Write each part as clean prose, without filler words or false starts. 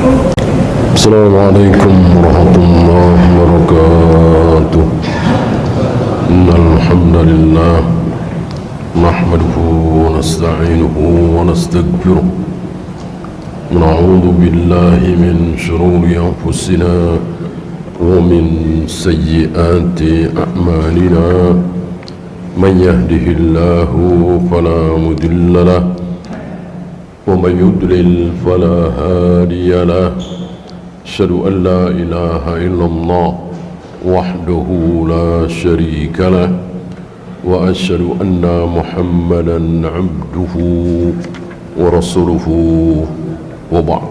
Assalamualaikum warahmatullahi wabarakatuh. Innal hamdalillah nahmaduhu wa nasta'inuhu wa nastaghfiruh. Na'udzu billahi min shururi anfusina wa min sayyiati a'malina. Man yahdihillahu fala mudilla lahu wa man yudlil fala hadiya lahu. Asyhadu an la ilaha illallah wahdahu la syarika lah wa asyhadu anna Muhammadan abduhu wa rasuluhu wa ba'd.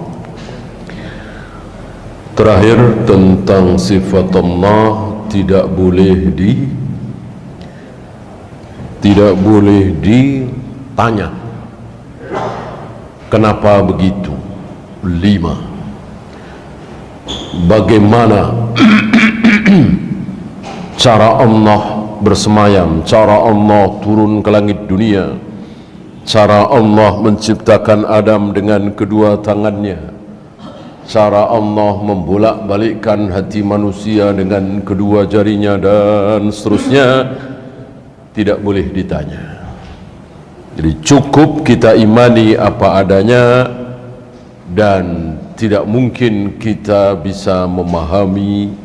Terakhir tentang sifat Allah tidak boleh ditanya kenapa begitu. 5. Bagaimana cara Allah bersemayam, cara Allah turun ke langit dunia, cara Allah menciptakan Adam dengan kedua tangannya, cara Allah membolak-balikkan hati manusia dengan kedua jarinya, dan seterusnya, tidak boleh ditanya. Jadi cukup kita imani apa adanya, dan tidak mungkin kita bisa memahami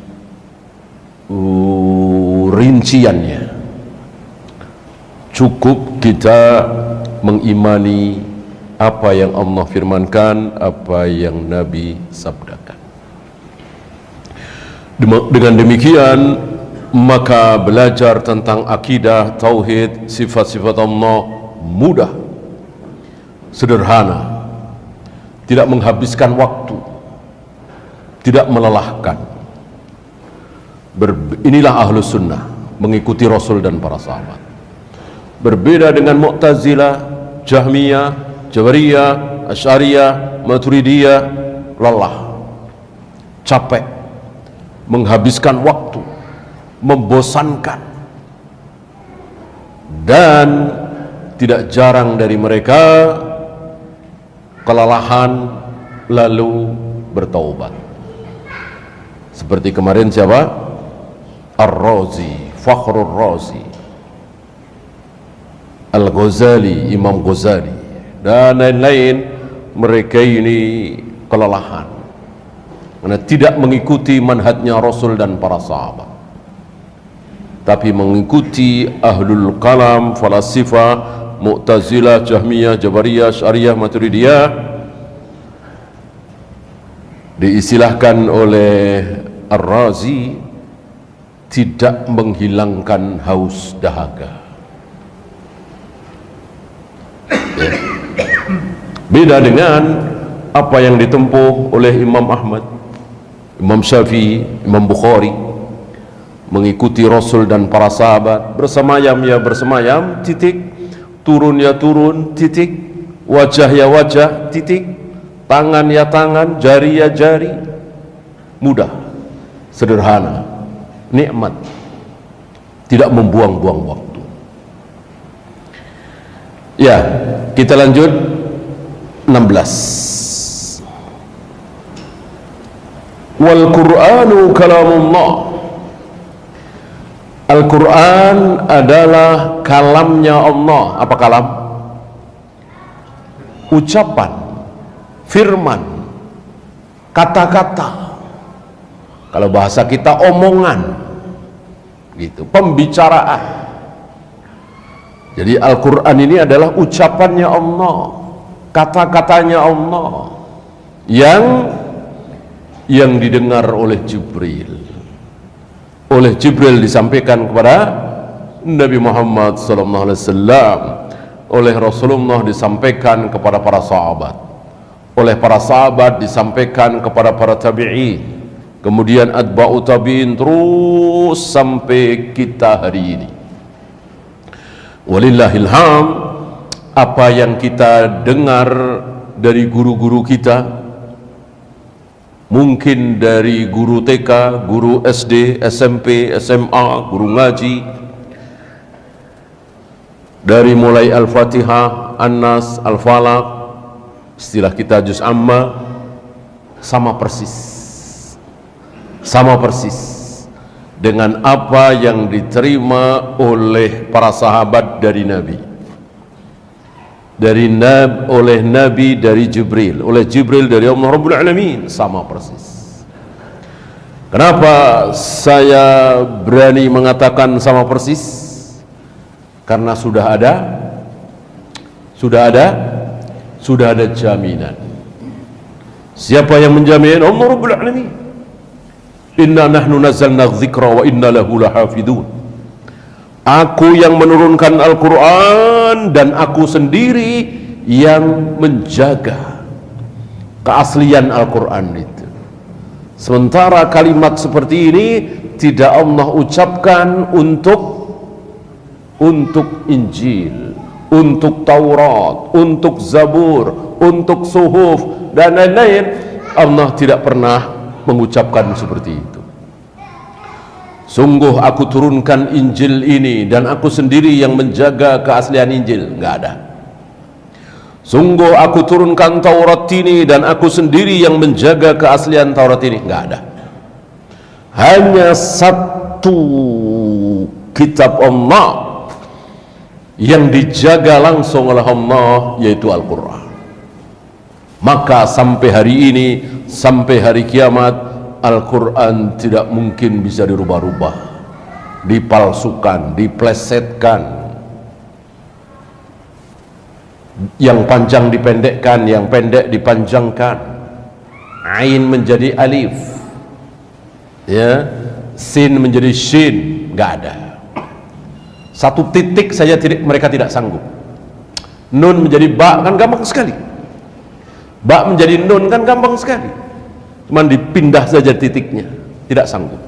rinciannya. Cukup kita mengimani apa yang Allah firmankan, apa yang Nabi sabdakan. Dengan demikian, maka belajar tentang akidah, tauhid, sifat-sifat Allah mudah, sederhana, tidak menghabiskan waktu, tidak melelahkan. Inilah ahlus sunnah, mengikuti Rasul dan para sahabat. Berbeda dengan Mu'tazilah, Jahmiyah, Jabariyah, Asy'ariyah, Maturidiyah, lelah, capek, menghabiskan waktu, membosankan. Dan tidak jarang dari mereka kelelahan lalu bertaubat. Seperti kemarin siapa? Ar-Razi, Fakhrur Razi, Al-Ghazali, Imam Ghazali, dan lain-lain. Mereka ini kelelahan karena tidak mengikuti manhajnya Rasul dan para sahabat, tapi mengikuti ahlul kalam, falasifah, Mu'tazilah, Jahmiyah, Jabariyah, Asy'ariyah, Maturidiyah. Diistilahkan oleh Ar-Razi, tidak menghilangkan haus dahaga. Beda dengan apa yang ditempuh oleh Imam Ahmad, Imam Syafi'i, Imam Bukhari, mengikuti Rasul dan para sahabat. Bersemayam ya bersemayam, titik. Turun ya turun, titik. Wajah ya wajah, titik. Tangan ya tangan, jari ya jari. Mudah, sederhana, nikmat, tidak membuang-buang waktu. Ya, kita lanjut. 16. Wal Qur'anu kalamullah. Al-Quran adalah kalamnya Allah. Apa kalam? Ucapan, firman, kata-kata. Kalau bahasa kita omongan, gitu, pembicaraan. Jadi Al-Quran ini adalah ucapannya Allah, kata-katanya Allah yang didengar oleh Jibril. Oleh Jibril disampaikan kepada Nabi Muhammad SAW, oleh Rasulullah disampaikan kepada para sahabat, oleh para sahabat disampaikan kepada para tabi'in, kemudian atba'u tabi'in, terus sampai kita hari ini. Walillahilham, apa yang kita dengar dari guru-guru kita, mungkin dari guru TK, guru SD, SMP, SMA, guru ngaji, dari mulai Al-Fatihah, An-Nas, Al-Falaq, istilah kita juz amma, sama persis dengan apa yang diterima oleh para sahabat dari Nabi, oleh Nabi dari Jibril, oleh Jibril dari Allah Rabbul Alamin, sama persis. Kenapa saya berani mengatakan sama persis? Karena sudah ada jaminan. Siapa yang menjamin? Allah Rabbul Alamin. Inna nahnu nazzalna dzikra wa inna lahu lahafidun. Aku yang menurunkan Al-Quran dan aku sendiri yang menjaga keaslian Al-Quran itu. Sementara kalimat seperti ini tidak Allah ucapkan untuk Injil, untuk Taurat, untuk Zabur, untuk Suhuf dan lain-lain. Allah tidak pernah mengucapkan seperti itu. Sungguh aku turunkan Injil ini dan aku sendiri yang menjaga keaslian Injil. Enggak ada. Sungguh aku turunkan Taurat ini dan aku sendiri yang menjaga keaslian Taurat ini. Enggak ada. Hanya satu kitab Allah yang dijaga langsung oleh Allah, yaitu Al-Quran. Maka sampai hari ini, sampai hari kiamat, Al-Quran tidak mungkin bisa dirubah-rubah, dipalsukan, diplesetkan, yang panjang dipendekkan, yang pendek dipanjangkan, ain menjadi alif, ya, sin menjadi shin. Nggak ada. Satu titik saja mereka tidak sanggup. Nun menjadi ba kan gampang sekali. Ba menjadi nun kan gampang sekali. Cuman dipindah saja titiknya, tidak sanggup.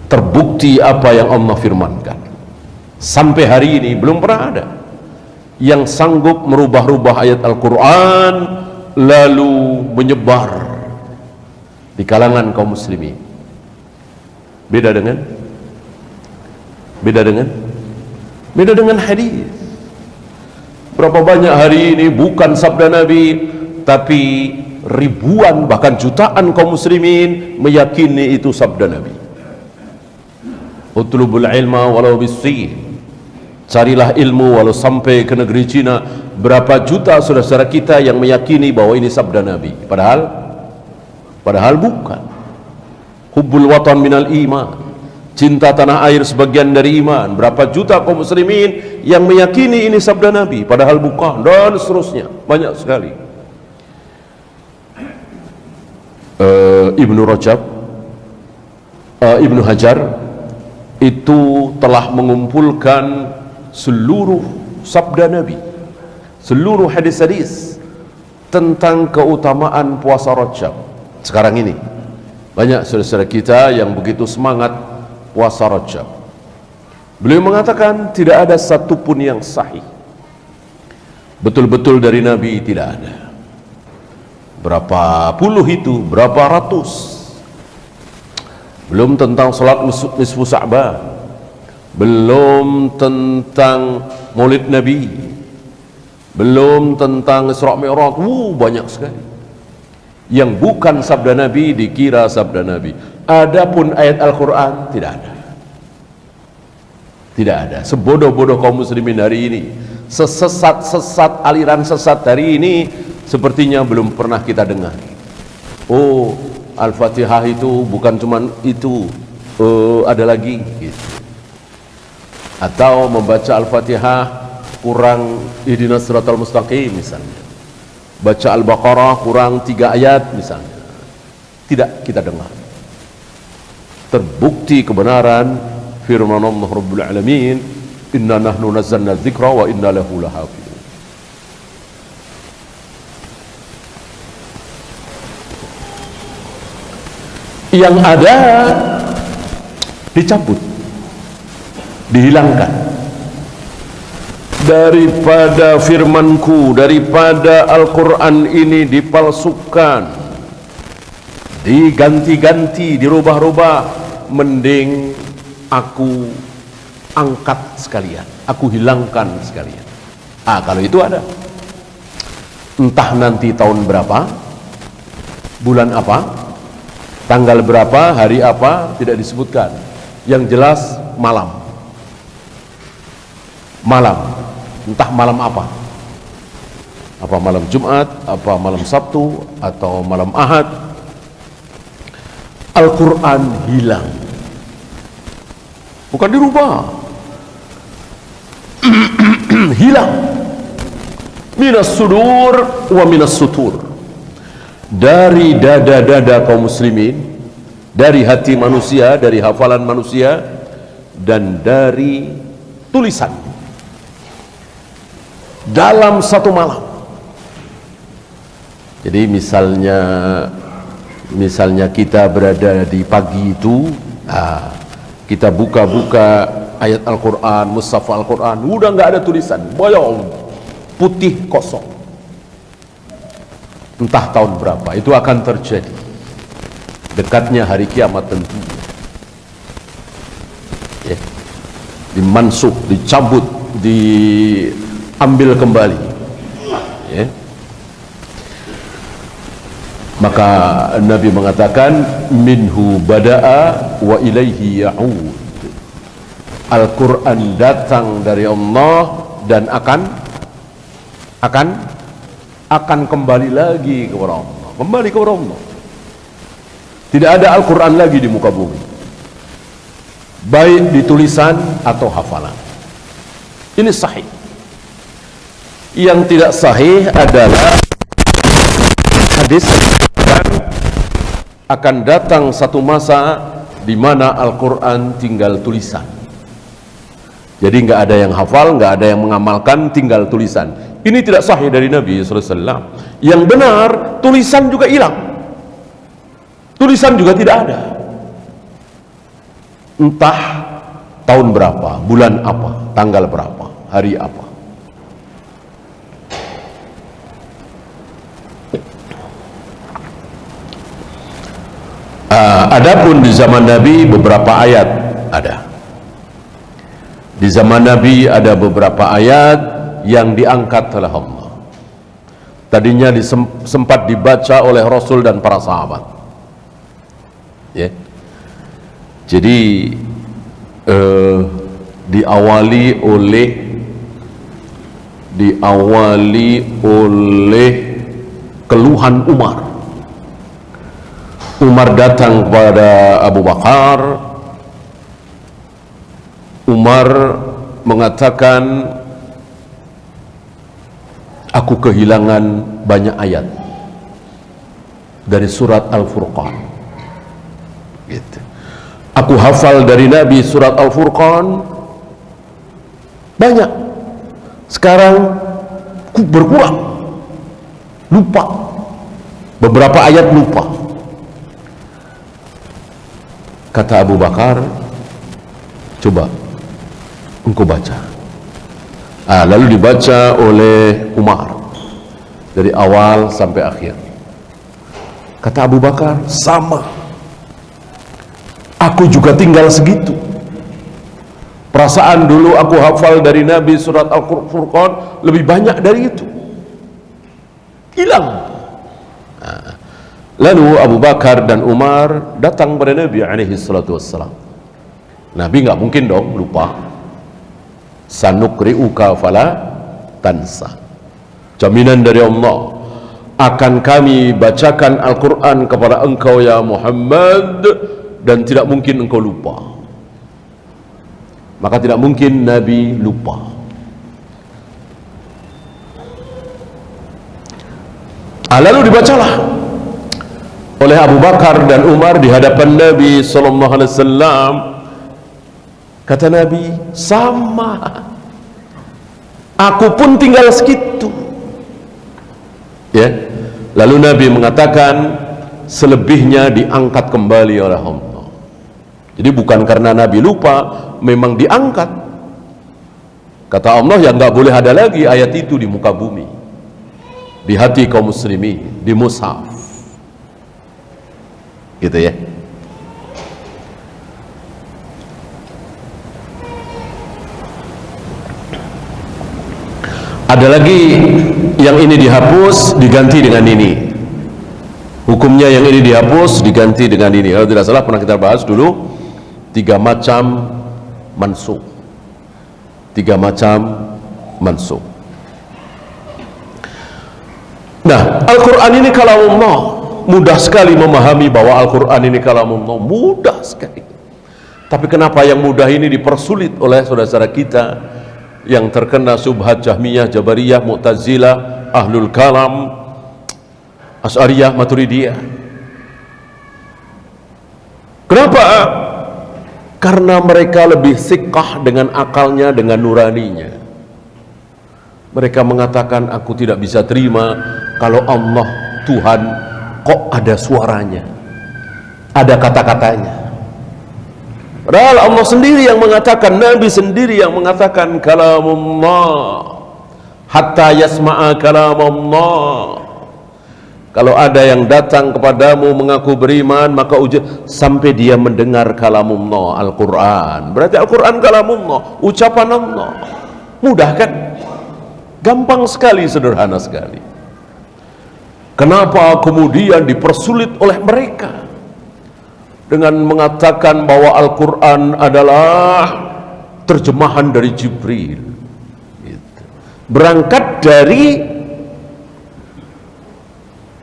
Terbukti apa yang Allah firmankan. Sampai hari ini belum pernah ada yang sanggup merubah-rubah ayat Al-Quran lalu menyebar di kalangan kaum muslimin. Beda dengan hadis. Berapa banyak hari ini bukan sabda Nabi, tapi ribuan bahkan jutaan kaum muslimin meyakini itu sabda Nabi. Utlubul ilma walau bis-sin. Carilah ilmu walau sampai ke negeri Cina. Berapa juta saudara-saudara kita yang meyakini bahwa ini sabda Nabi, padahal bukan. Hubbul watan minal iman. Cinta tanah air sebagian dari iman. Berapa juta kaum muslimin yang meyakini ini sabda Nabi, padahal bukan, dan seterusnya. Banyak sekali. Ibnu Hajar itu telah mengumpulkan seluruh sabda Nabi, seluruh hadis-hadis tentang keutamaan puasa Rajab. Sekarang ini banyak saudara-saudara kita yang begitu semangat puasa Rajab. Beliau mengatakan tidak ada satupun yang sahih betul-betul dari Nabi, tidak ada. Berapa puluh itu, berapa ratus. Belum tentang salat nisfu Sa'ban, belum tentang Maulid Nabi, belum tentang Isra Mi'raj. Banyak sekali yang bukan sabda Nabi dikira sabda Nabi. Adapun ayat Al-Quran tidak ada. Tidak ada. Sebodoh-bodoh kaum muslimin hari ini, sesat-sesat, aliran sesat hari ini, sepertinya belum pernah kita dengar. Oh, Al-Fatihah itu bukan cuma itu, ada lagi gitu. Atau membaca Al-Fatihah kurang ihdinas siratal mustaqim misalnya, baca Al-Baqarah kurang 3 ayat misalnya, tidak kita dengar. Terbukti kebenaran firman Allah Rabbul Alamin, inna nahnu nazzalna dzikra wa inna lahu lahafidun. Yang ada dicabut, dihilangkan. Daripada firmanku, daripada Al-Quran ini dipalsukan, diganti-ganti, dirubah-rubah, mending aku angkat sekalian, aku hilangkan sekalian. Kalau itu ada. Entah nanti tahun berapa, bulan apa, tanggal berapa, hari apa, tidak disebutkan. Yang jelas malam. Malam, entah malam apa. Apa malam Jumat, apa malam Sabtu, atau malam Ahad. Al-Quran hilang. Bukan dirubah. Hilang. Minas sudur wa minas sutur. Dari dada-dada kaum muslimin, dari hati manusia, dari hafalan manusia, dan dari tulisan. Dalam satu malam. Jadi misalnya kita berada di pagi itu, kita buka-buka ayat Al-Quran, mushaf Al-Quran, udah nggak ada tulisan, boyong, putih kosong. Entah tahun berapa itu akan terjadi. Dekatnya hari kiamat tentu. Ya. Dimansuh, dicabut, diambil kembali. Ya. Maka Nabi mengatakan minhu bada'a wa ilaihi ya'ud. Al-Quran datang dari Allah dan akan kembali lagi kepada Allah. Kembali kepada Allah. Tidak ada Al-Quran lagi di muka bumi, baik di tulisan atau hafalan. Ini sahih. Yang tidak sahih adalah hadis akan datang satu masa di mana Al-Quran tinggal tulisan. Jadi nggak ada yang hafal, nggak ada yang mengamalkan, tinggal tulisan. Ini tidak sahih dari Nabi SAW. Yang benar, tulisan juga hilang. Tulisan juga tidak ada. Entah tahun berapa, bulan apa, tanggal berapa, hari apa. Adapun di zaman Nabi beberapa ayat ada. Di zaman Nabi ada beberapa ayat yang diangkat oleh Allah. Tadinya sempat dibaca oleh Rasul dan para sahabat. Ya. Jadi diawali oleh keluhan Umar. Umar datang kepada Abu Bakar. Umar mengatakan, aku kehilangan banyak ayat dari surat Al-Furqan. Gitu. Aku hafal dari Nabi surat Al-Furqan banyak. Sekarang berkurang, lupa. Beberapa ayat lupa. Kata Abu Bakar, coba engkau baca. Lalu dibaca oleh Umar dari awal sampai akhir. Kata Abu Bakar, sama, aku juga tinggal segitu. Perasaan dulu aku hafal dari Nabi surat Al-Furqan lebih banyak dari itu. Hilang. Lalu Abu Bakar dan Umar datang kepada Nabi SAW. Nabi nggak mungkin dong lupa. Sanukri'uka fala tansa. Jaminan dari Allah, akan kami bacakan Al-Quran kepada engkau ya Muhammad, dan tidak mungkin engkau lupa. Maka tidak mungkin Nabi lupa. Lalu dibacalah oleh Abu Bakar dan Umar di hadapan Nabi SAW. Kata Nabi, sama, aku pun tinggal segitu. Ya. Lalu Nabi mengatakan, selebihnya diangkat kembali oleh Allah. Jadi bukan karena Nabi lupa, memang diangkat. Kata Allah, yang nggak boleh ada lagi ayat itu di muka bumi, di hati kaum muslimin, di mushaf. Gitu ya. Ada lagi yang ini dihapus diganti dengan ini. Hukumnya yang ini dihapus diganti dengan ini. Kalau tidak salah pernah kita bahas dulu 3 macam mansukh. 3 macam mansukh. Nah, Al-Quran ini kalamullah. Mudah sekali memahami bahwa Al-Quran ini kalamullah. Mudah sekali. Tapi kenapa yang mudah ini dipersulit oleh saudara-saudara kita yang terkena subhat Jahmiyah, Jabariyah, Mu'tazilah, Ahlul Kalam, Asy'ariyah, Maturidiyah. Kenapa? Karena mereka lebih siqah dengan akalnya, dengan nuraninya. Mereka mengatakan, aku tidak bisa terima kalau Allah Tuhan kok ada suaranya, ada kata-katanya. Padahal Allah sendiri yang mengatakan, Nabi sendiri yang mengatakan kalamullah, hatta yasma'a kalamullah. Kalau ada yang datang kepadamu mengaku beriman, maka sampai dia mendengar kalamullah, Al-Quran. Berarti Al-Quran kalamullah, ucapan Allah. Mudah kan? Gampang sekali, sederhana sekali. Kenapa kemudian dipersulit oleh mereka dengan mengatakan bahwa Al-Quran adalah terjemahan dari Jibril? Berangkat dari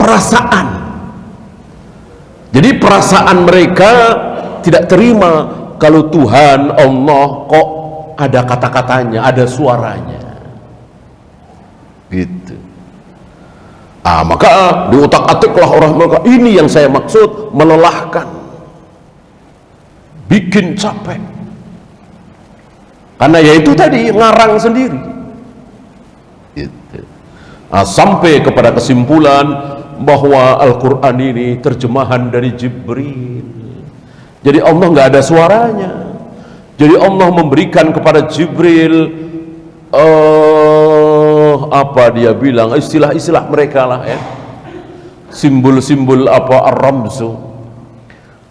perasaan. Jadi perasaan mereka tidak terima kalau Tuhan Allah kok ada kata-katanya, ada suaranya. Gitu. Maka diutak-atiklah orang mereka, ini yang saya maksud, melelahkan, bikin capek. Karena ya itu tadi, ngarang sendiri. Gitu. Sampai kepada kesimpulan bahwa Al-Quran ini terjemahan dari Jibril. Jadi Allah nggak ada suaranya. Jadi Allah memberikan kepada Jibril apa dia bilang, istilah-istilah mereka lah ya, simbol-simbol apa, ar-ramzu.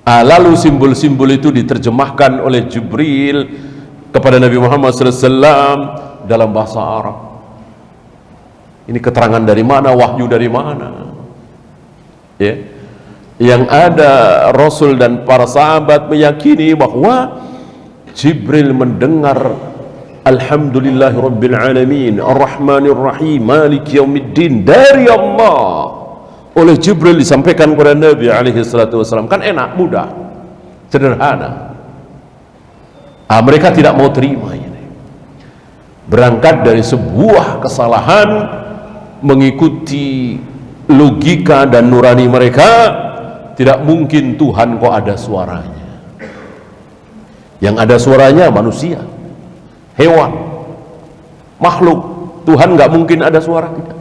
Lalu simbol-simbol itu diterjemahkan oleh Jibril kepada Nabi Muhammad SAW dalam bahasa Arab. Ini keterangan dari mana, wahyu dari mana? Ya, yang ada Rasul dan para sahabat meyakini bahwa Jibril mendengar Alhamdulillahi Rabbil Alamin Ar-Rahmanir Rahim Maliki Yaumiddin dari Allah oleh Jibril, disampaikan kepada Nabi SAW. Kan enak, mudah, sederhana. Mereka tidak mau terima ini. Berangkat dari sebuah kesalahan, mengikuti logika dan nurani mereka. Tidak mungkin Tuhan kok ada suaranya. Yang ada suaranya manusia, hewan, makhluk. Tuhan nggak mungkin ada suara. Tidak.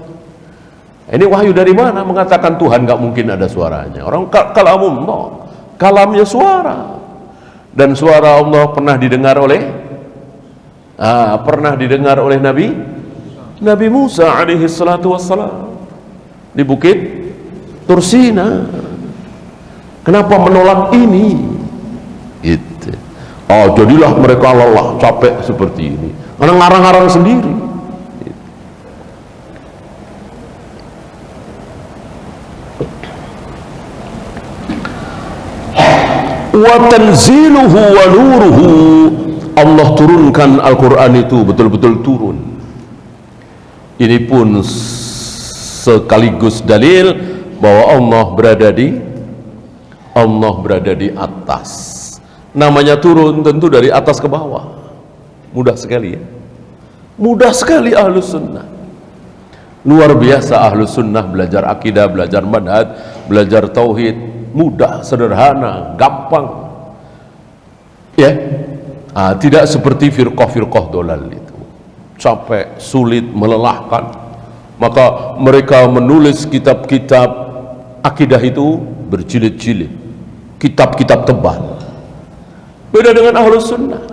Ini wahyu dari mana mengatakan Tuhan nggak mungkin ada suaranya? Orang kalamullah, kalamnya suara, dan suara Allah pernah didengar oleh Nabi Musa alaihi salatu wassalam di bukit Tursina. Kenapa menolak ini? Itu. Jadilah mereka lelah, capek seperti ini. Karena ngarang-ngarang sendiri. Wa tanziluhu wa nuruhu, Allah turunkan Al-Quran itu betul-betul turun. Ini pun sekaligus dalil bahwa Allah berada di atas. Namanya turun tentu dari atas ke bawah. Mudah sekali ya. Mudah sekali Ahlus Sunnah. Luar biasa Ahlus Sunnah belajar akidah, belajar manhaj, belajar tauhid. Mudah, sederhana, gampang. Ya. Tidak seperti firqah-firqah dolal itu. Capek, sulit, melelahkan. Maka mereka menulis kitab-kitab akidah itu berjilid-jilid. Kitab-kitab tebal. Beda dengan Ahlus Sunnah.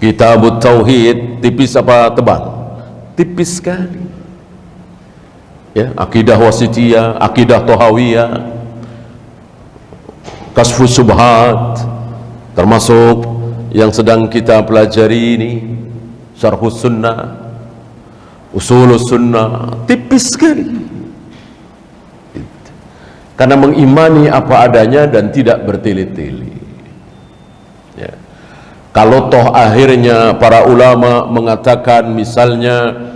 Kitab Tauhid tipis apa tebal? Tipis sekali. Ya, akidah wasitiyah, akidah tohawiyah, Kasfus Subhat, termasuk yang sedang kita pelajari ini, Syarhus Sunnah. Usulus sunnah tipis sekali, karena mengimani apa adanya dan tidak bertele-tele. Ya. Kalau toh akhirnya para ulama mengatakan misalnya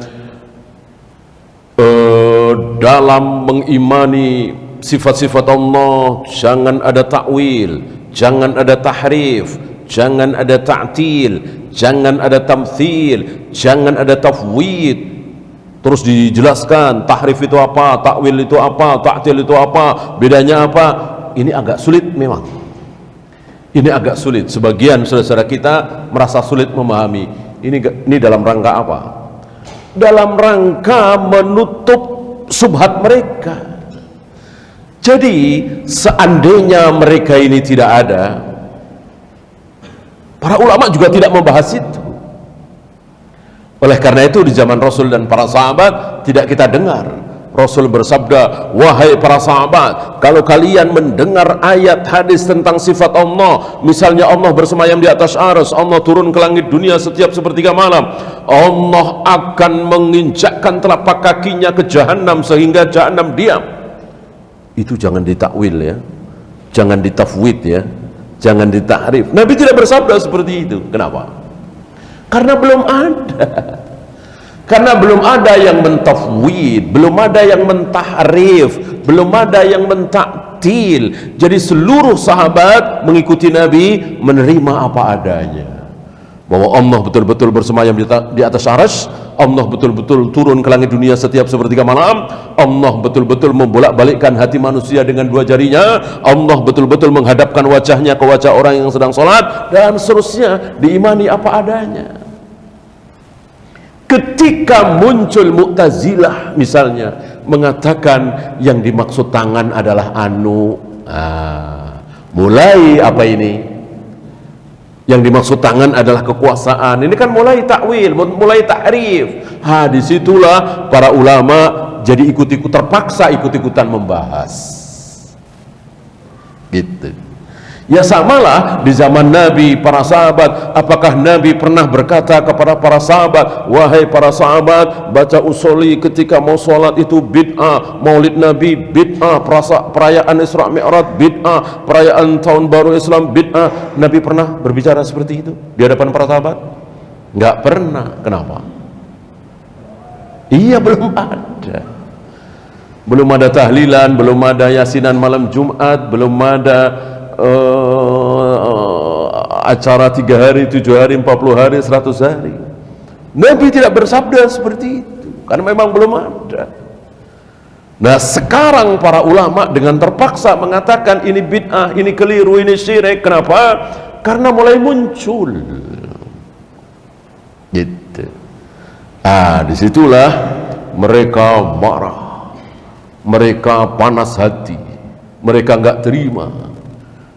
dalam mengimani sifat-sifat Allah jangan ada takwil, jangan ada tahrif, jangan ada ta'til, jangan ada tamthil, jangan ada tafwid. Terus dijelaskan tahrif itu apa, takwil itu apa, ta'til itu apa, bedanya apa. Ini agak sulit memang. Ini agak sulit. Sebagian saudara-saudara kita merasa sulit memahami. Ini dalam rangka apa? Dalam rangka menutup subhat mereka. Jadi seandainya mereka ini tidak ada, para ulama juga tidak membahas itu. Oleh karena itu di zaman Rasul dan para sahabat tidak kita dengar Rasul bersabda, wahai para sahabat, kalau kalian mendengar ayat hadis tentang sifat Allah, misalnya Allah bersemayam di atas arsy, Allah turun ke langit dunia setiap sepertiga malam, Allah akan menginjakkan telapak kakinya ke jahanam sehingga jahanam diam. Itu jangan ditakwil ya, jangan ditafwid ya, jangan ditahrif. Nabi tidak bersabda seperti itu. Kenapa? Karena belum ada. Karena belum ada yang mentafwid, belum ada yang mentahrif, belum ada yang mentaktil. Jadi seluruh sahabat mengikuti Nabi, menerima apa adanya. Bahwa Allah betul-betul bersemayam di atas arsy, Allah betul-betul turun ke langit dunia setiap sepertiga malam, Allah betul-betul membolak-balikkan hati manusia dengan dua jarinya, Allah betul-betul menghadapkan wajahnya ke wajah orang yang sedang sholat, dan seterusnya, diimani apa adanya. Ketika muncul Mu'tazilah misalnya mengatakan yang dimaksud tangan adalah mulai apa ini? Yang dimaksud tangan adalah kekuasaan. Ini kan mulai takwil, mulai tahrif. Disitulah para ulama jadi terpaksa ikut-ikutan membahas. Gitu. Ya samalah di zaman Nabi, para sahabat. Apakah Nabi pernah berkata kepada para sahabat, wahai para sahabat, baca usoli ketika mau sholat itu bid'ah, maulid Nabi bid'ah, perayaan Isra Mi'raj bid'ah, perayaan tahun baru Islam bid'ah. Nabi pernah berbicara seperti itu di hadapan para sahabat? Enggak pernah. Kenapa? Iya, belum ada. Belum ada tahlilan, belum ada yasinan malam Jumat, belum ada acara 3 hari, 7 hari, 40 hari, 100 hari. Nabi tidak bersabda seperti itu karena memang belum ada. Nah sekarang para ulama dengan terpaksa mengatakan ini bid'ah, ini keliru, ini syirik. Kenapa? Karena mulai muncul gitu. Disitulah mereka marah, mereka panas hati, mereka nggak terima,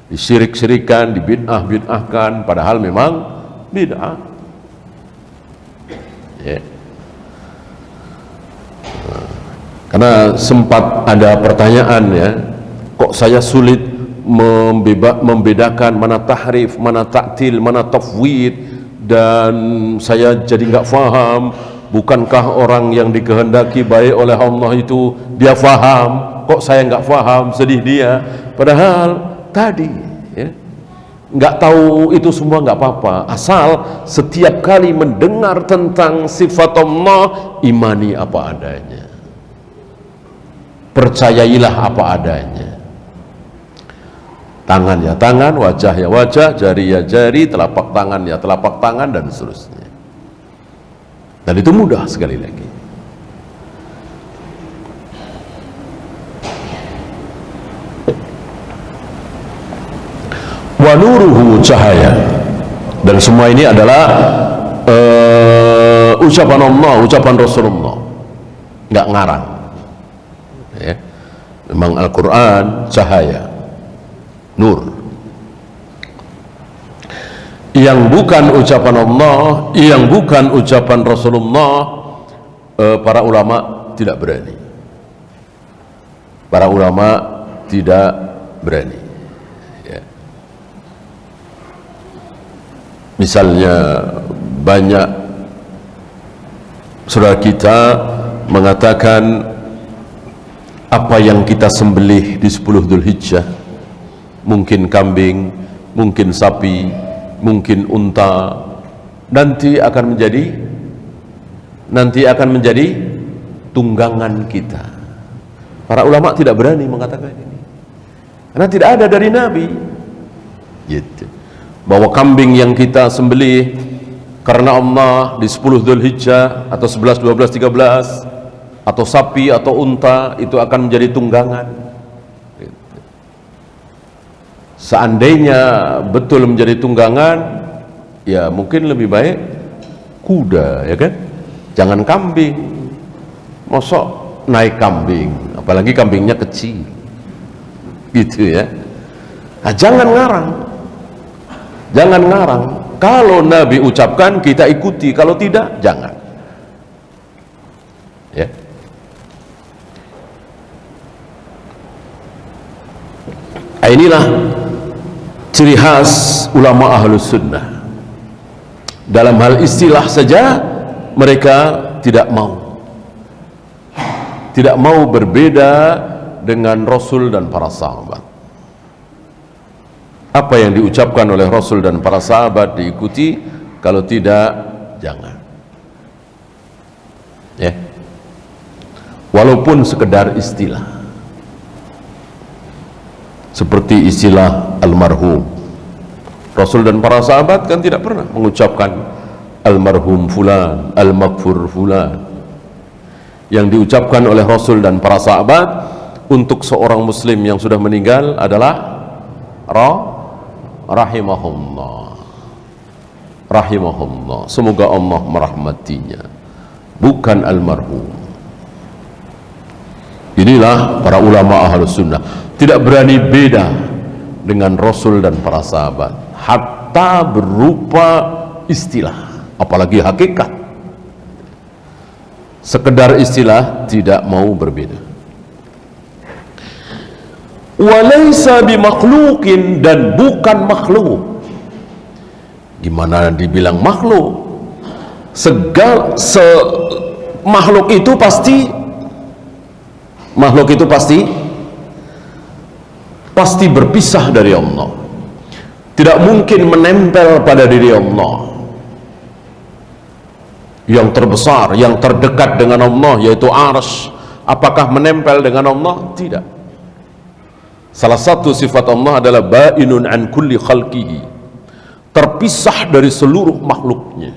disirik-sirikan, dibid'ah-bid'ahkan, padahal memang bid'ah. Karena sempat ada pertanyaan ya, kok saya sulit membedakan mana tahrif, mana ta'til, mana tafwid, dan saya jadi nggak faham. Bukankah orang yang dikehendaki baik oleh Allah itu dia faham? Kok saya nggak faham, sedih dia. Padahal tadi ya, nggak tahu itu semua nggak apa-apa, asal setiap kali mendengar tentang sifat Allah, imani apa adanya, percayailah apa adanya. Tangan ya tangan, wajah ya wajah, jari ya jari, telapak tangan ya telapak tangan, dan seterusnya. Dan itu mudah sekali lagi. Wa nuruhu cahaya, dan semua ini adalah ucapan Allah, ucapan Rasulullah, nggak ngarang ya. Memang Al-Quran cahaya, nur. Yang bukan ucapan Allah, yang bukan ucapan Rasulullah, para ulama tidak berani. Para ulama tidak berani. Misalnya banyak saudara kita mengatakan apa yang kita sembelih di 10 Dzulhijjah, mungkin kambing, mungkin sapi, mungkin unta, nanti akan menjadi tunggangan kita. Para ulama tidak berani mengatakan ini karena tidak ada dari Nabi gitu, bahwa kambing yang kita sembelih karena Allah di 10 Dzulhijjah atau 11, 12, 13, atau sapi atau unta itu akan menjadi tunggangan. Seandainya betul menjadi tunggangan, ya mungkin lebih baik kuda, ya kan? Jangan kambing. Mosok naik kambing, apalagi kambingnya kecil, gitu ya. Nah, jangan ngarang. Kalau Nabi ucapkan kita ikuti, kalau tidak jangan. Ya. Inilah ciri khas ulama ahlus sunnah. Dalam hal istilah saja mereka tidak mau berbeda dengan Rasul dan para sahabat. Apa yang diucapkan oleh Rasul dan para sahabat diikuti, kalau tidak jangan. Ya. Walaupun sekedar istilah, seperti istilah almarhum. Rasul dan para sahabat kan tidak pernah mengucapkan almarhum fulan, al-maghfur fulan. Yang diucapkan oleh Rasul dan para sahabat untuk seorang muslim yang sudah meninggal adalah rahimahullah, semoga Allah merahmatinya, bukan almarhum. Inilah para ulama ahlus sunnah, tidak berani beda dengan Rasul dan para sahabat, hatta berupa istilah, apalagi hakikat. Sekedar istilah tidak mau berbeda. Walaysa bimakhluqin, dan bukan makhluk. Gimana dibilang makhluk? Makhluk itu pasti berpisah dari Allah, tidak mungkin menempel pada diri Allah. Yang terbesar, yang terdekat dengan Allah yaitu Arsy, apakah menempel dengan Allah? Tidak. Salah satu sifat Allah adalah ba'inun an kulli khalqihi, terpisah dari seluruh makhluknya.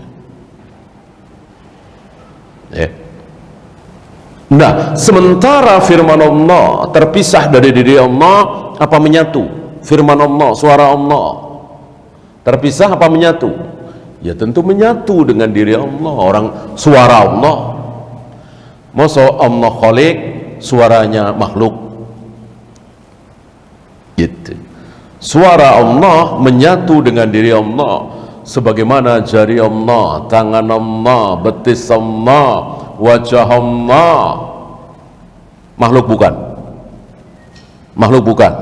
Nah, sementara firman Allah terpisah dari diri Allah, apa menyatu? Firman Allah, suara Allah terpisah apa menyatu? Ya tentu menyatu dengan diri Allah. Orang suara Allah, masa Allah khaliq suaranya makhluk gitu. Suara Allah menyatu dengan diri Allah, sebagaimana jari Allah, tangan Allah, betis Allah, wajah Allah. Makhluk bukan? Makhluk bukan?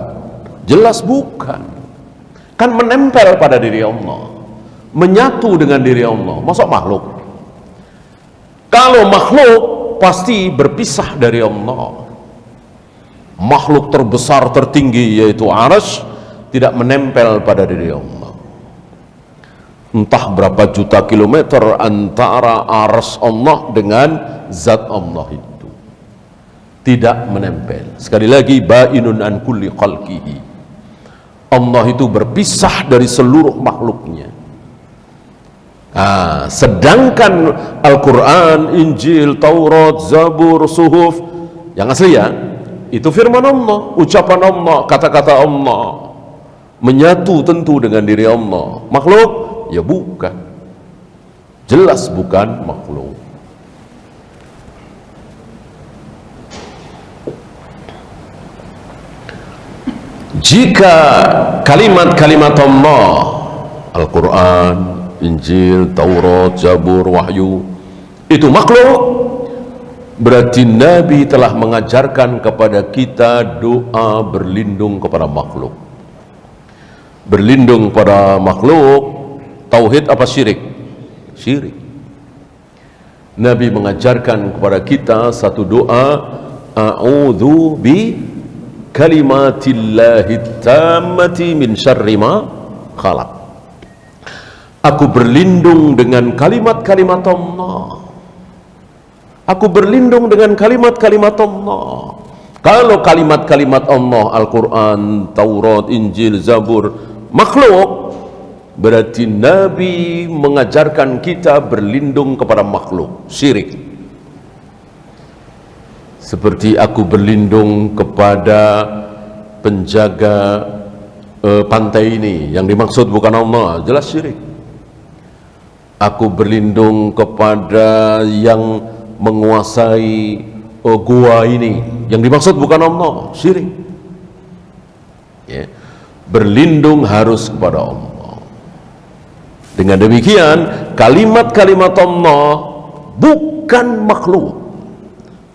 Jelas bukan. Kan menempel pada diri Allah, menyatu dengan diri Allah. Masa makhluk? Kalau makhluk pasti berpisah dari Allah. Makhluk terbesar tertinggi yaitu Arsy tidak menempel pada diri Allah. Entah berapa juta kilometer antara Arsy Allah dengan zat Allah itu, tidak menempel. Sekali lagi, ba'inun an kulli khalqihi, Allah itu berpisah dari seluruh makhluknya. Sedangkan Al-Quran, Injil, Taurat, Zabur, Suhuf yang asli ya, itu firman Allah, ucapan Allah, kata-kata Allah, menyatu tentu dengan diri Allah. Makhluk? Ya bukan, jelas bukan makhluk. Jika kalimat-kalimat Allah, Al-Quran, Injil, Taurat, Zabur, Wahyu itu makhluk, berarti Nabi telah mengajarkan kepada kita doa berlindung kepada makhluk. Berlindung pada makhluk, tauhid apa syirik? Syirik. Nabi mengajarkan kepada kita satu doa, a'udzu bi kalimatillahi tammati min syarri ma khalaq. Aku berlindung dengan kalimat-kalimat Allah. Aku berlindung dengan kalimat-kalimat Allah. Kalau kalimat-kalimat Allah, Al-Quran, Taurat, Injil, Zabur, makhluk, berarti Nabi mengajarkan kita berlindung kepada makhluk, syirik. Seperti aku berlindung kepada penjaga pantai ini, yang dimaksud bukan Allah, jelas syirik. Aku berlindung kepada yang menguasai gua ini, yang dimaksud bukan Allah, syirik. Ya. Berlindung harus kepada Allah. Dengan demikian, kalimat-kalimat Allah bukan makhluk.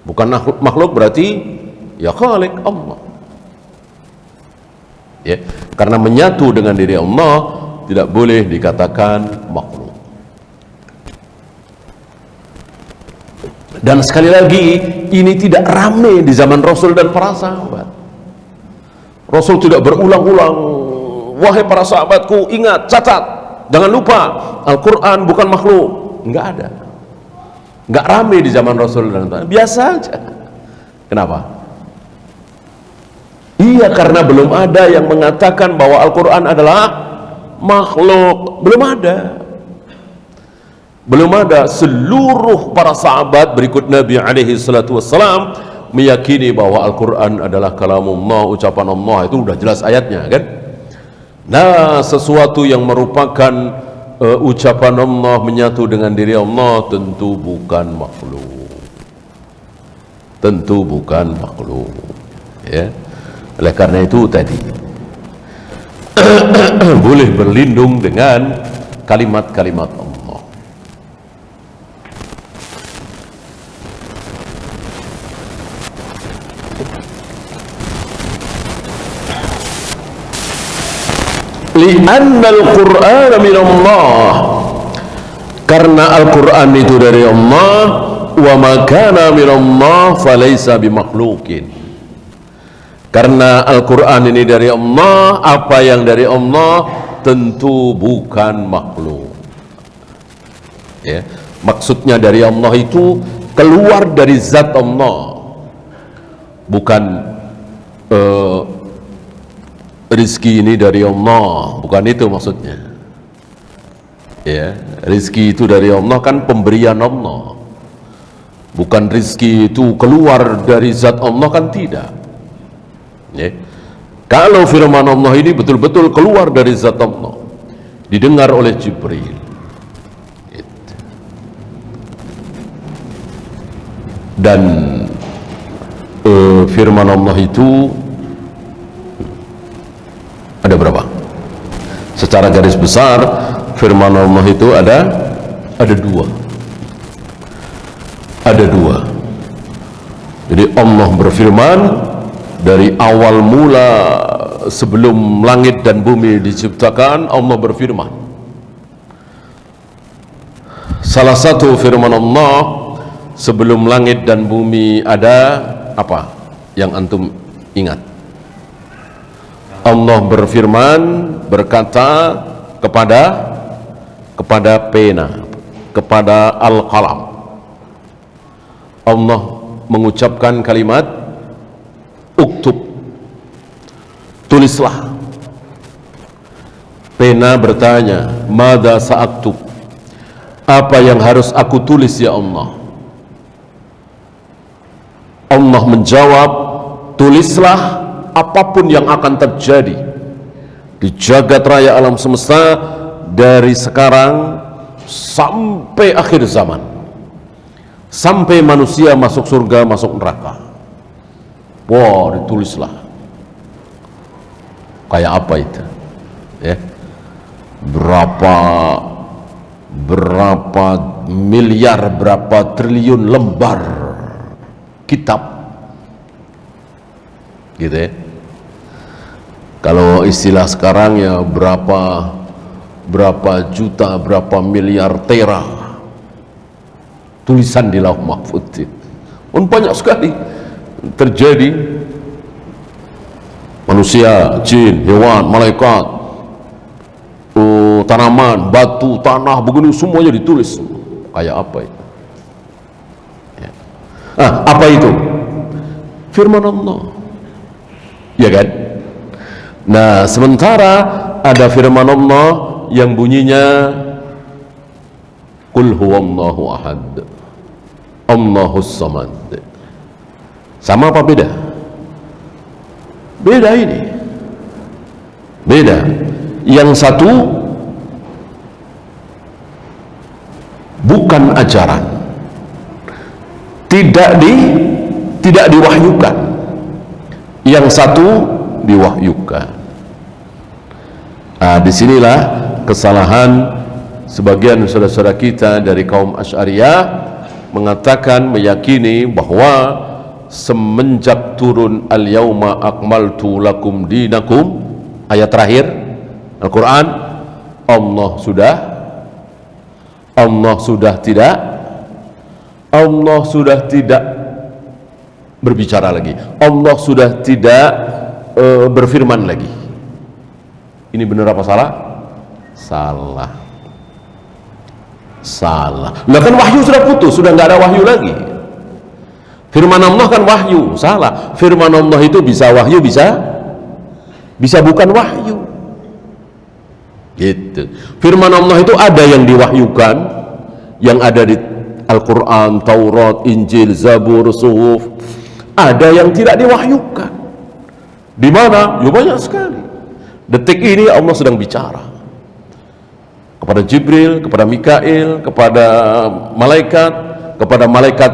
Bukan makhluk berarti ya khalik Allah. Ya, karena menyatu dengan diri Allah tidak boleh dikatakan makhluk. Dan sekali lagi, ini tidak ramai di zaman Rasul dan para sahabat. Rasul tidak berulang-ulang, wahai para sahabatku, ingat, catat, jangan lupa, Al-Quran bukan makhluk. Enggak ada. Enggak ramai di zaman Rasul dan para sahabat. Biasa aja. Kenapa? Iya, karena belum ada yang mengatakan bahwa Al-Quran adalah makhluk. Belum ada. Belum ada. Seluruh para sahabat berikut Nabi alaihi salatu wassalam meyakini bahwa Al-Quran adalah kalamullah, ucapan Allah. Itu udah jelas ayatnya kan. Nah, sesuatu yang merupakan ucapan Allah menyatu dengan diri Allah tentu bukan makhluk. Tentu bukan makhluk. Ya. Oleh karena itu tadi boleh berlindung dengan kalimat-kalimat Allah. Li'anna al-Qur'an min Allah, karena Al-Quran itu dari Allah, wa ma kana min Allah falaysa bimakhluqin. Karena Al-Quran ini dari Allah, apa yang dari Allah tentu bukan makhluk. Ya, maksudnya dari Allah itu keluar dari zat Allah, bukan rizki ini dari Allah, bukan itu maksudnya. Ya, rizki itu dari Allah kan pemberian Allah, bukan rizki itu keluar dari zat Allah, kan tidak. Ya. Kalau firman Allah ini betul-betul keluar dari zat Allah, didengar oleh Jibril, dan firman Allah itu ada berapa? Secara garis besar firman Allah itu ada dua. Ada dua. Jadi Allah berfirman dari awal mula sebelum langit dan bumi diciptakan, Allah berfirman. Salah satu firman Allah sebelum langit dan bumi ada apa? Yang antum ingat? Allah berfirman, berkata kepada pena, kepada al-qalam. Allah mengucapkan kalimat uktub, tulislah. Pena bertanya, mada sa'aktub, apa yang harus aku tulis ya Allah? Allah menjawab, tulislah apapun yang akan terjadi di jagat raya alam semesta dari sekarang sampai akhir zaman, sampai manusia masuk surga, masuk neraka. Wah, ditulislah. Kayak apa itu? Ya. Berapa miliar, berapa triliun lembar kitab, gitu ya. Kalau istilah sekarang ya berapa juta, berapa miliar tera tulisan di lauh mahfuz. Banyak sekali terjadi, manusia, jin, hewan, malaikat, tanaman, batu, tanah, begini semuanya ditulis. Kayak apa itu? Ya. Apa itu? Firman Allah, ya kan? Nah, sementara ada firman Allah yang bunyinya Qul huwallahu ahad, Allahus samad. Sama apa beda? Beda ini. Beda. Yang satu bukan ajaran, tidak diwahyukan. Yang satu diwahyukan. Disinilah kesalahan sebagian saudara-saudara kita dari kaum Asy'ariyah, mengatakan, meyakini bahwa semenjak turun al-yauma akmaltu lakum dinakum, ayat terakhir Al-Quran, Allah sudah tidak berbicara lagi, Allah sudah tidak berfirman lagi. Ini benar apa salah? Salah. Lah kan wahyu sudah putus, sudah nggak ada wahyu lagi. Firman Allah kan wahyu, salah. Firman Allah itu bisa wahyu, bisa bukan wahyu. Gitu. Firman Allah itu ada yang diwahyukan, yang ada di Al-Quran, Taurat, Injil, Zabur, Suhuf. Ada yang tidak diwahyukan. Di mana? Ya banyak sekali. Detik ini Allah sedang bicara kepada Jibril, kepada Mikail, kepada malaikat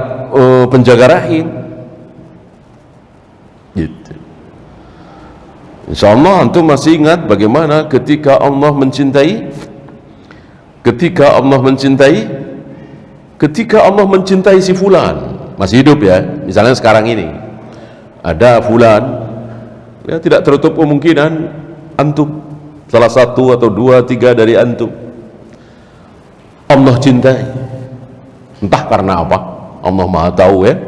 penjaga rahim. Gitu. Insya Allah antum masih ingat bagaimana ketika Allah mencintai si fulan, masih hidup ya, misalnya sekarang ini ada fulan, ya tidak tertutup kemungkinan antum salah satu atau dua, tiga dari antum Allah cintai. Entah karena apa, Allah maha tahu ya.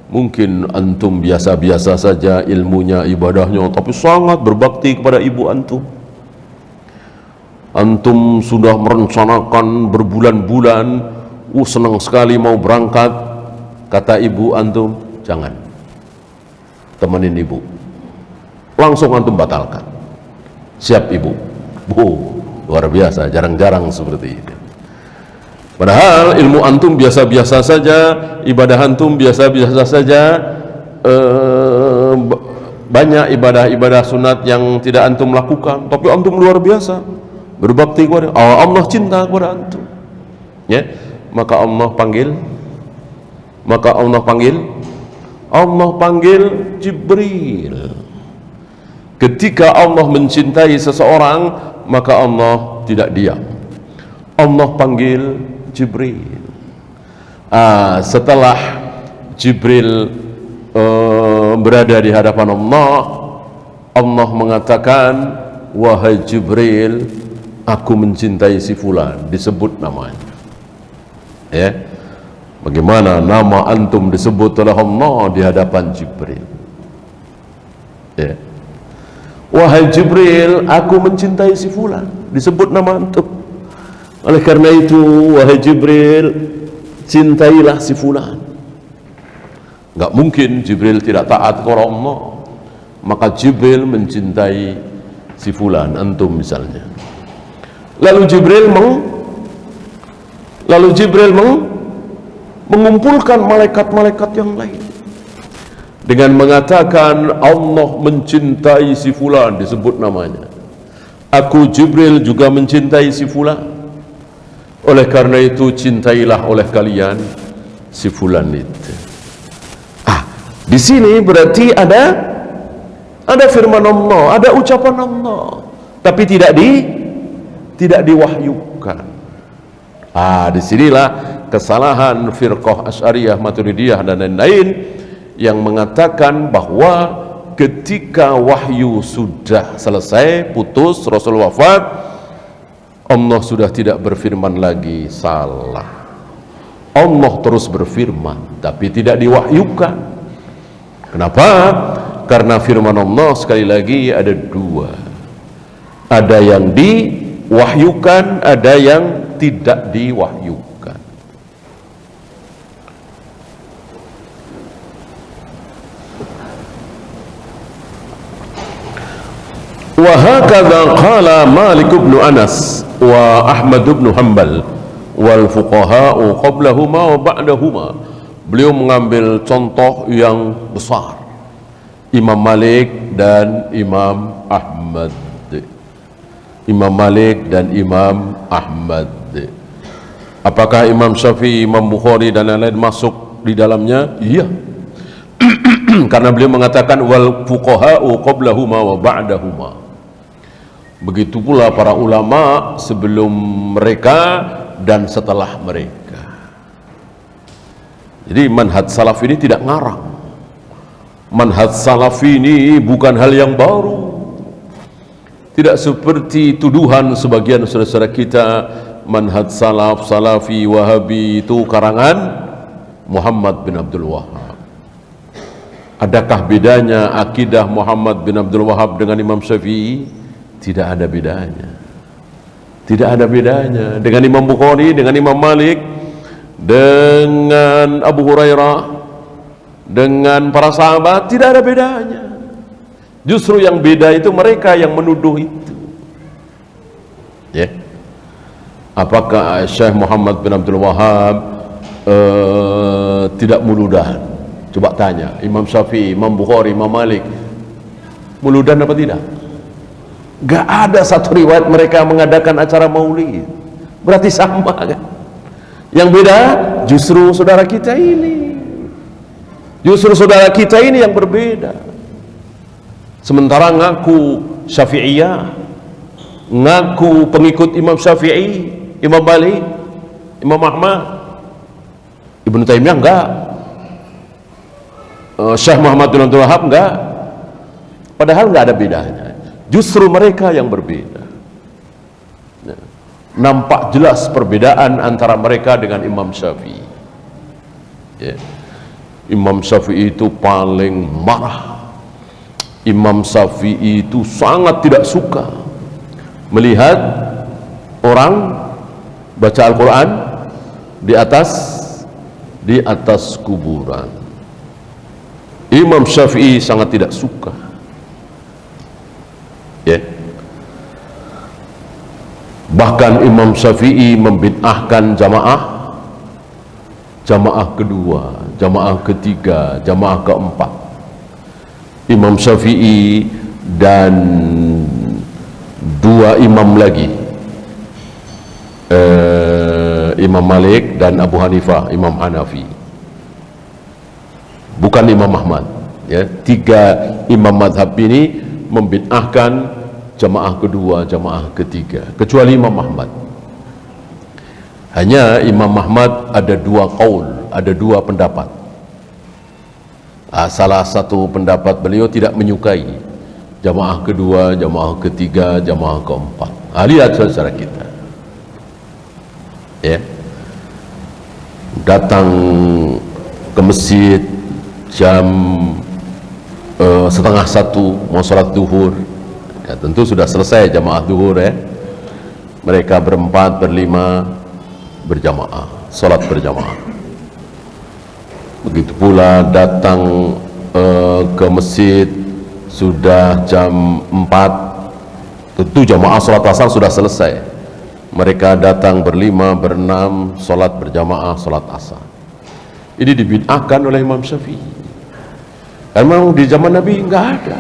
Mungkin antum biasa-biasa saja ilmunya, ibadahnya, tapi sangat berbakti kepada ibu antum. Antum sudah merencanakan berbulan-bulan, senang sekali mau berangkat. Kata ibu antum, jangan, temenin ibu. Langsung antum batalkan. Siap ibu. Luar biasa, jarang-jarang seperti itu. Padahal ilmu antum biasa-biasa saja, ibadah antum biasa-biasa saja, banyak ibadah-ibadah sunat yang tidak antum lakukan, tapi antum luar biasa berbakti kepada Allah, cinta kepada antum. Ya, maka Allah panggil Jibril. Ketika Allah mencintai seseorang, maka Allah tidak diam. Allah panggil Jibril. Setelah Jibril berada di hadapan Allah mengatakan, wahai Jibril, aku mencintai si fulan, disebut namanya. Ya, bagaimana nama antum disebut oleh Allah di hadapan Jibril? Ya, wahai Jibril, aku mencintai si fulan, disebut nama antum. Oleh karena itu, wahai Jibril, cintailah si fulan. Gak mungkin Jibril tidak taat kepada Allah. Maka Jibril mencintai si fulan, antum misalnya. Lalu Jibril mengumpulkan malaikat-malaikat yang lain dengan mengatakan, Allah mencintai si fulan, disebut namanya. Aku Jibril juga mencintai si fulan. Oleh karena itu, cintailah oleh kalian si fulan itu. Di sini berarti ada firman Allah, ada ucapan Allah, tapi tidak diwahyukan. Disinilah kesalahan firqah Asy'ariyah, Maturidiyah dan lain-lain yang mengatakan bahwa ketika wahyu sudah selesai, putus, Rasul wafat, Allah sudah tidak berfirman lagi. Salah. Allah terus berfirman tapi tidak diwahyukan. Kenapa? Karena firman Allah sekali lagi ada dua, ada yang diwahyukan, ada yang tidak diwahyukan. Wa hakadha qala Malik bin Anas wa Ahmad bin Hanbal wal fuqaha'u qablahuma wa ba'dahuma. Beliau mengambil contoh yang besar, Imam Malik dan Imam Ahmad. Imam Malik dan Imam Ahmad. Apakah Imam Syafi'i, Imam Bukhari dan lain-lain masuk di dalamnya? Iya. Karena beliau mengatakan wal fuqaha'u qablahuma wa ba'dahuma. Begitu pula para ulama sebelum mereka dan setelah mereka. Jadi manhaj salaf ini tidak ngarang. Manhaj salaf ini bukan hal yang baru. Tidak seperti tuduhan sebagian saudara-saudara kita, manhaj salaf, salafi, wahabi itu karangan Muhammad bin Abdul Wahab. Adakah bedanya akidah Muhammad bin Abdul Wahab dengan Imam Syafi'i? Tidak ada bedanya. Tidak ada bedanya dengan Imam Bukhari, dengan Imam Malik, dengan Abu Hurairah, dengan para sahabat. Tidak ada bedanya. Justru yang beda itu mereka yang menuduh itu. Ya. Apakah Syekh Muhammad bin Abdul Wahab tidak muludan? Coba tanya Imam Syafi'i, Imam Bukhari, Imam Malik, muludan apa tidak? Gak ada satu riwayat mereka mengadakan acara maulid. Berarti sama kan? Yang beda justru saudara kita ini. Justru saudara kita ini yang berbeda. Sementara ngaku Syafi'iyah, ngaku pengikut Imam Syafi'i, Imam Malik, Imam Ahmad, Ibnu Taimiyah enggak, Syekh Muhammad bin Abdul Wahab enggak. Padahal enggak ada bedanya. Justru mereka yang berbeda. Nampak jelas perbedaan antara mereka dengan Imam Syafi'i. Ya. Imam Syafi'i itu paling marah. Imam Syafi'i itu sangat tidak suka melihat orang baca Al-Quran di atas kuburan. Imam Syafi'i sangat tidak suka. Ya. Bahkan Imam Syafi'i membid'ahkan jamaah kedua, jamaah ketiga, jamaah keempat. Imam Syafi'i dan dua imam lagi, Imam Malik dan Abu Hanifah, Imam Hanafi, bukan Imam Ahmad. Ya, tiga imam madhab ini membid'ahkan jamaah kedua, jamaah ketiga, kecuali Imam Ahmad. Hanya Imam Ahmad ada dua qaul, ada dua pendapat. Salah satu pendapat beliau tidak menyukai jamaah kedua, jamaah ketiga, jamaah keempat. Lihat saudara kita, ya, datang ke masjid jam 12:30 mau sholat duhur. Ya, tentu sudah selesai jamaah duhur, ya. Mereka berempat, berlima berjamaah, sholat berjamaah. Begitu pula datang ke masjid sudah jam 4, tentu jamaah sholat asar sudah selesai. Mereka datang berlima, berenam, sholat berjamaah, sholat asar. Ini dibid'ahkan oleh Imam Syafi'i. Memang di zaman Nabi nggak ada.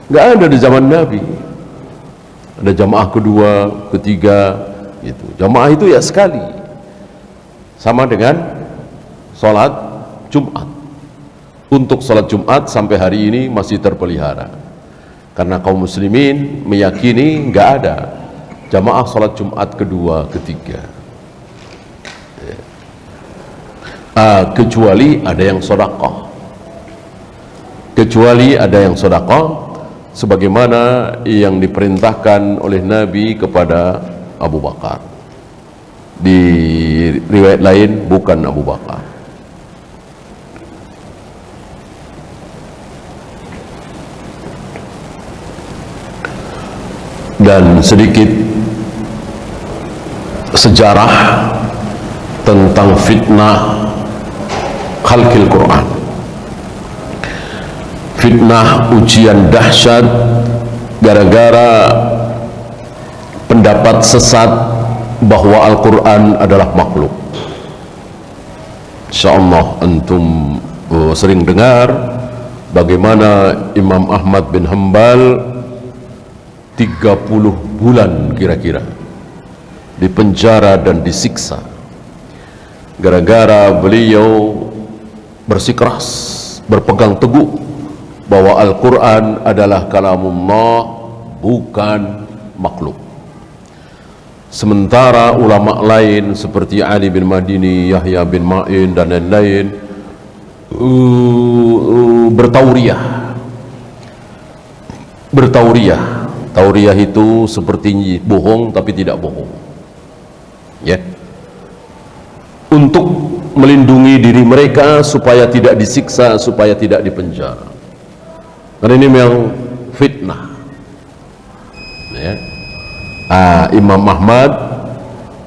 Nggak ada di zaman Nabi. Ada jamaah kedua, ketiga, gitu. Jamaah itu ya sekali. Sama dengan sholat Jumat. Untuk sholat Jumat sampai hari ini masih terpelihara. Karena kaum muslimin meyakini nggak ada jamaah sholat Jumat kedua, ketiga. Kecuali ada yang sedekah. Kecuali ada yang sedekah, sebagaimana yang diperintahkan oleh Nabi kepada Abu Bakar. Di riwayat lain bukan Abu Bakar. Dan sedikit sejarah tentang fitnah khalqil Quran. Fitnah ujian dahsyat gara-gara pendapat sesat bahwa Al-Quran adalah makhluk. Insyaallah antum sering dengar bagaimana Imam Ahmad bin Hanbal 30 bulan kira-kira di penjara dan disiksa gara-gara beliau bersikeras, berpegang teguh bahwa Al-Quran adalah kalamullah, bukan makhluk. Sementara ulama lain seperti Ali bin Madini, Yahya bin Ma'in dan lain-lain bertauriah. Tauriah itu seperti bohong tapi tidak bohong, ya, untuk melindungi diri mereka supaya tidak disiksa, supaya tidak dipenjara. Karena ini memang fitnah, ya. Imam Ahmad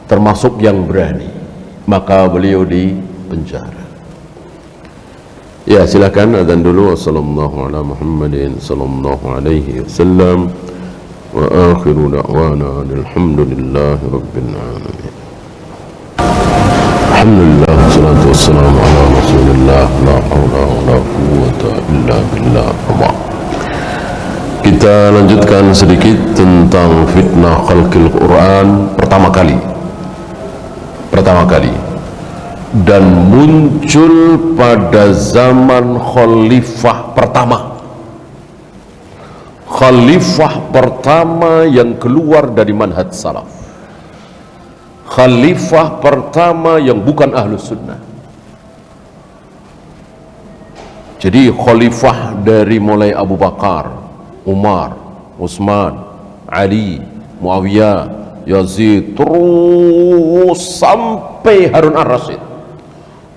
termasuk yang berani, maka beliau di penjara. Ya, silakan azan dulu. Wassallallahu ala Muhammadin sallallahu alaihi wasallam wa akhiru da'wana alhamdulillahi rabbil alamin. Alhamdulillah wassalatu wassalamu ala Rasulillah la haula wala quwwata illa billah. Kita lanjutkan sedikit tentang fitnah khalqil Quran pertama kali dan muncul pada zaman khalifah pertama yang keluar dari manhaj salaf, khalifah pertama yang bukan ahlus sunnah. Jadi khalifah dari mulai Abu Bakar, Umar, Utsman, Ali, Muawiyah, Yazid, terus sampai Harun ar-Rasyid,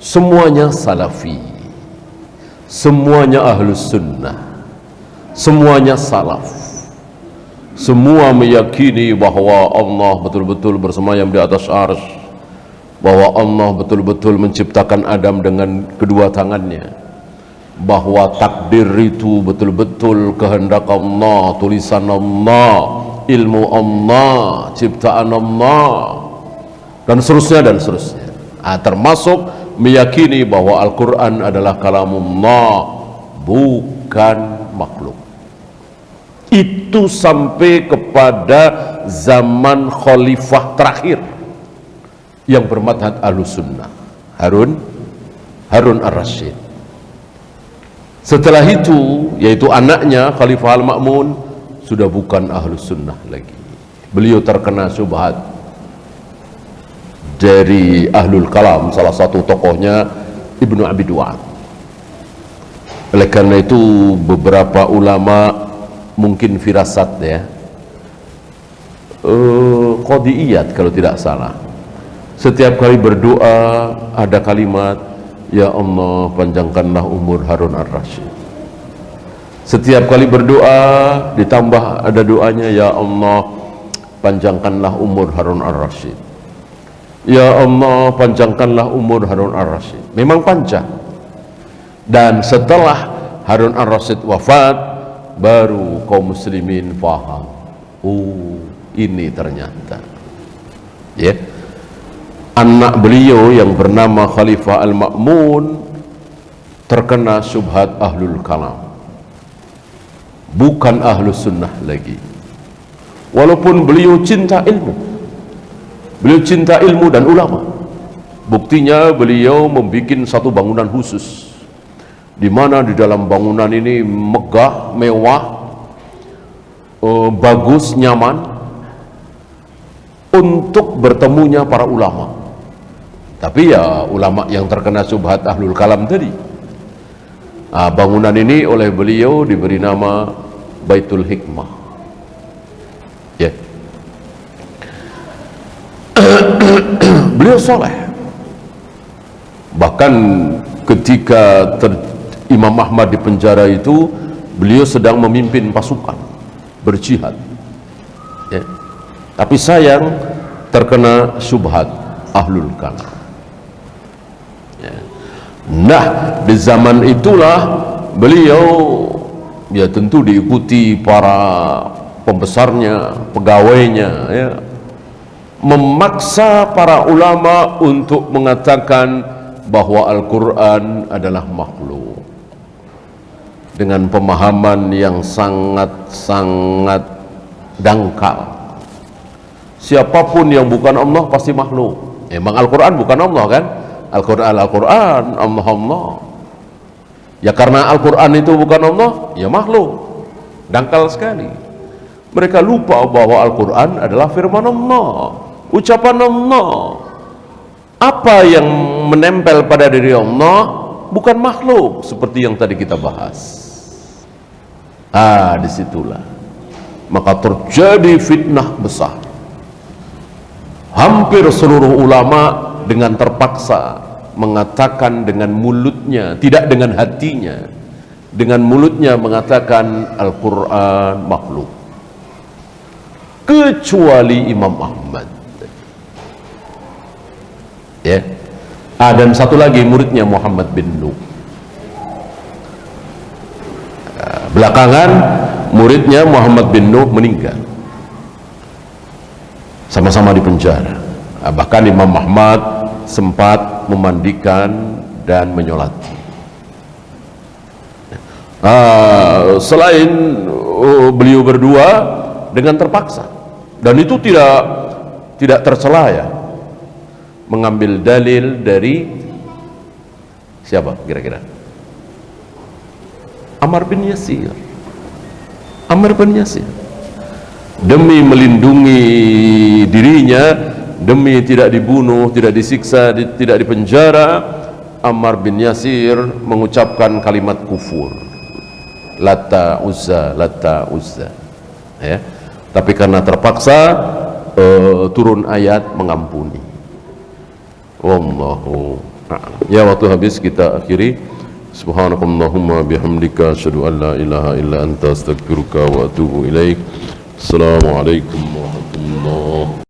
semuanya salafi, semuanya ahlus sunnah, semuanya salaf. Semua meyakini bahwa Allah betul-betul bersemayam di atas arsy, bahwa Allah betul-betul menciptakan Adam dengan kedua tangannya, bahwa takdir itu betul-betul kehendak Allah, tulisan Allah, ilmu Allah, ciptaan Allah, dan seterusnya. Termasuk meyakini bahwa Al-Quran adalah kalamullah, bukan makhluk. Itu sampai kepada zaman khalifah terakhir yang bermadhab ahlus sunnah, Harun ar-Rasyid. Setelah itu, yaitu anaknya Khalifah Al-Ma'mun, sudah bukan ahlus sunnah lagi. Beliau terkena syubhat dari ahlul kalam, salah satu tokohnya Ibnu Abi Du'ad. Oleh karena itu beberapa ulama mungkin firasat, ya, qadiyat kalau tidak salah, setiap kali berdoa ada kalimat ya Allah panjangkanlah umur Harun ar-Rasyid. Setiap kali berdoa ditambah ada doanya ya Allah panjangkanlah umur Harun ar-Rasyid, ya Allah panjangkanlah umur Harun ar-Rasyid. Memang panjang. Dan setelah Harun ar-Rasyid wafat, baru kaum muslimin paham, oh ini ternyata, ya, anak beliau yang bernama Khalifah Al-Ma'mun terkena syubhat ahlul kalam, bukan ahlus sunnah lagi. Walaupun beliau cinta ilmu dan ulama. Buktinya beliau membuat satu bangunan khusus, di mana di dalam bangunan ini megah, mewah, bagus, nyaman untuk bertemunya para ulama. Tapi ya ulama yang terkena syubhat ahlul kalam tadi. Bangunan ini oleh beliau diberi nama Baitul Hikmah, ya. beliau soleh. Bahkan ketika Imam Ahmad di penjara itu, beliau sedang memimpin pasukan berjihad, ya. Tapi sayang terkena syubhat ahlul kalam, ya. Nah, di zaman itulah beliau ya tentu diikuti para pembesarnya, pegawainya, ya, memaksa para ulama untuk mengatakan bahwa Al-Quran adalah makhluk dengan pemahaman yang sangat-sangat dangkal. Siapapun yang bukan Allah pasti makhluk. Emang Al-Quran bukan Allah kan? Al-Quran Allah. Ya karena Al-Quran itu bukan Allah, ya makhluk. Dangkal sekali. Mereka lupa bahwa Al-Quran adalah firman Allah, ucapan Allah. Apa yang menempel pada diri Allah bukan makhluk, seperti yang tadi kita bahas. Disitulah maka terjadi fitnah besar. Hampir seluruh ulama dengan terpaksa mengatakan dengan mulutnya, tidak dengan hatinya. Dengan mulutnya mengatakan Al-Quran makhluk, kecuali Imam Ahmad, ya. Dan satu lagi muridnya Muhammad bin Nuh. Belakangan muridnya Muhammad bin Nuh meninggal, sama-sama di penjara. Bahkan Imam Ahmad sempat memandikan dan menyolati. Selain beliau berdua dengan terpaksa, dan itu tidak tercela, ya, mengambil dalil dari siapa kira-kira? Ammar bin Yasir. Demi melindungi dirinya, demi tidak dibunuh, tidak disiksa, tidak dipenjara, Ammar bin Yasir mengucapkan kalimat kufur, Lata Uzza, ya. Tapi karena terpaksa, turun ayat mengampuni. Wallahu a'lam. Ya, waktu habis, kita akhiri. Subhanakallahumma bihamdika asyhadu an la ilaha illa anta astaghfiruka wa atubu ilaik. Assalamualaikum warahmatullahi wabarakatuh.